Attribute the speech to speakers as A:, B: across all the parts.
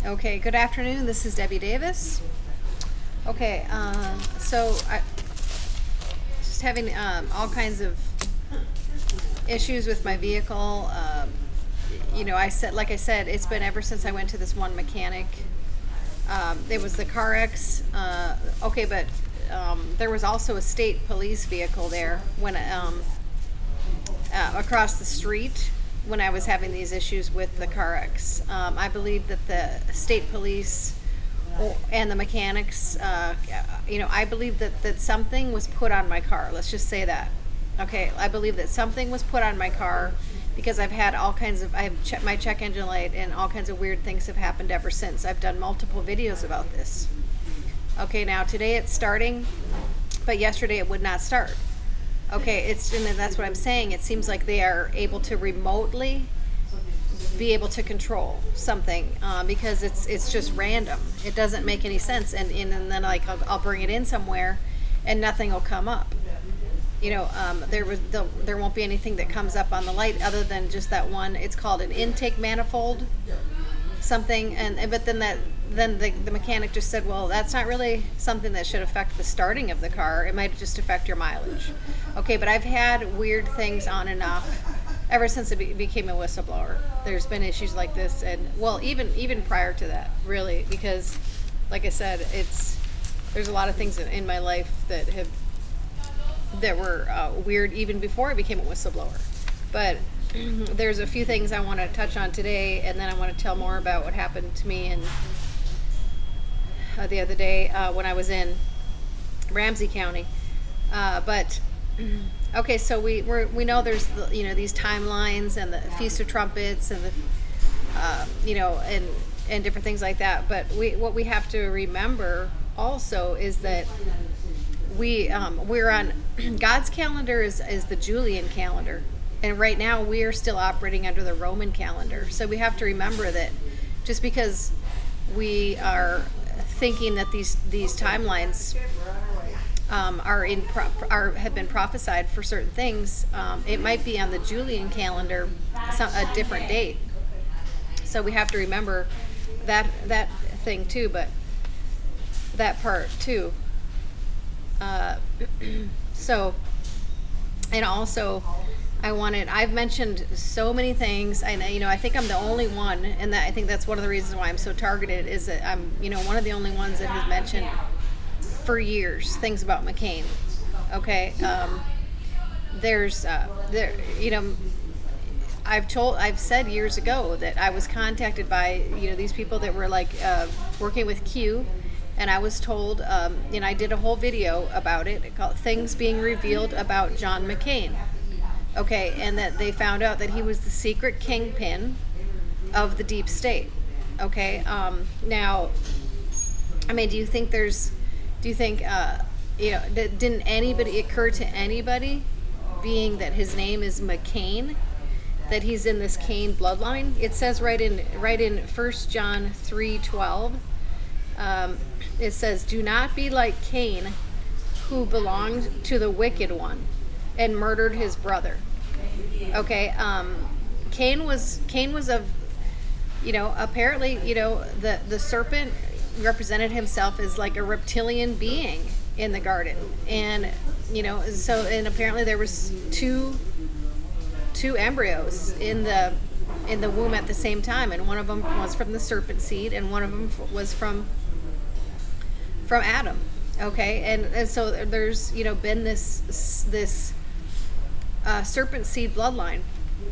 A: Okay, good afternoon. This is Debbie Davis. Okay, so I just having all kinds of issues with my vehicle. Like I said, it's been ever since I went to this one mechanic. It was the car X. But there was also a state police vehicle there when across the street when I was having these issues with the car X. I believe that the state police and the mechanics, I believe that something was put on my car. Let's just say that. Okay, I believe that something was put on my car because I've had checked my check engine light, and all kinds of weird things have happened ever since. I've done multiple videos about this. Okay, now today it's starting, but yesterday it would not start. Okay, and that's what I'm saying. It seems like they are able to remotely be able to control something because it's just random. It doesn't make any sense, and then I'll bring it in somewhere, and nothing will come up. There won't be anything that comes up on the light other than just that one. It's called an intake manifold, something, but then the mechanic just said, well, that's not really something that should affect the starting of the car. It might just affect your mileage. Okay, but I've had weird things on and off ever since it became a whistleblower. There's been issues like this, and well, even prior to that, really, because like I said, there's a lot of things in my life that were weird even before I became a whistleblower. But there's a few things I want to touch on today, and then I want to tell more about what happened to me the other day when I was in Ramsey County. Okay, so we know there's these timelines and the Feast of Trumpets and and different things like that. But what we have to remember also is that we're on God's calendar is the Julian calendar, and right now we are still operating under the Roman calendar. So we have to remember that just because we are thinking that these timelines have been prophesied for certain things, it might be on the Julian calendar a different date. So we have to remember that thing too, but that part too. And also I've mentioned so many things, and I think I'm the only one, and I think that's one of the reasons why I'm so targeted, is that I'm one of the only ones that has mentioned for years things about McCain. Okay, I've said years ago that I was contacted by these people that were working with Q. And I was told, I did a whole video about it called Things Being Revealed About John McCain. Okay, and that they found out that he was the secret kingpin of the deep state. Okay, now, do you think didn't anybody occur to anybody, being that his name is McCain, that he's in this Cain bloodline? It says right in 1 John 3:12. It says, "Do not be like Cain, who belonged to the wicked one and murdered his brother." Okay, Cain was of, apparently, the serpent represented himself as like a reptilian being in the garden, and and apparently there was two embryos in the womb at the same time, and one of them was from the serpent seed, and one of them was from Adam. Okay, and so there's been this serpent seed bloodline,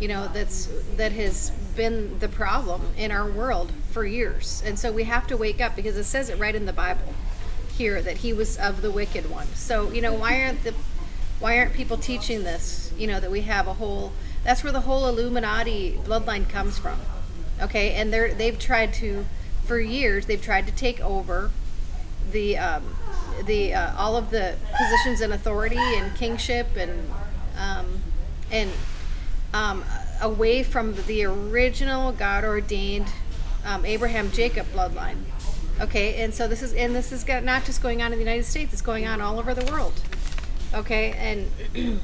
A: that has been the problem in our world for years. And so we have to wake up, because it says it right in the Bible here that he was of the wicked one. So why aren't people teaching this? That we have that's where the whole Illuminati bloodline comes from. Okay, and they've tried to take over the all of the positions in authority and kingship and away from the original God-ordained Abraham Jacob bloodline. Okay, and so this is not just going on in the United States; it's going on all over the world. Okay, and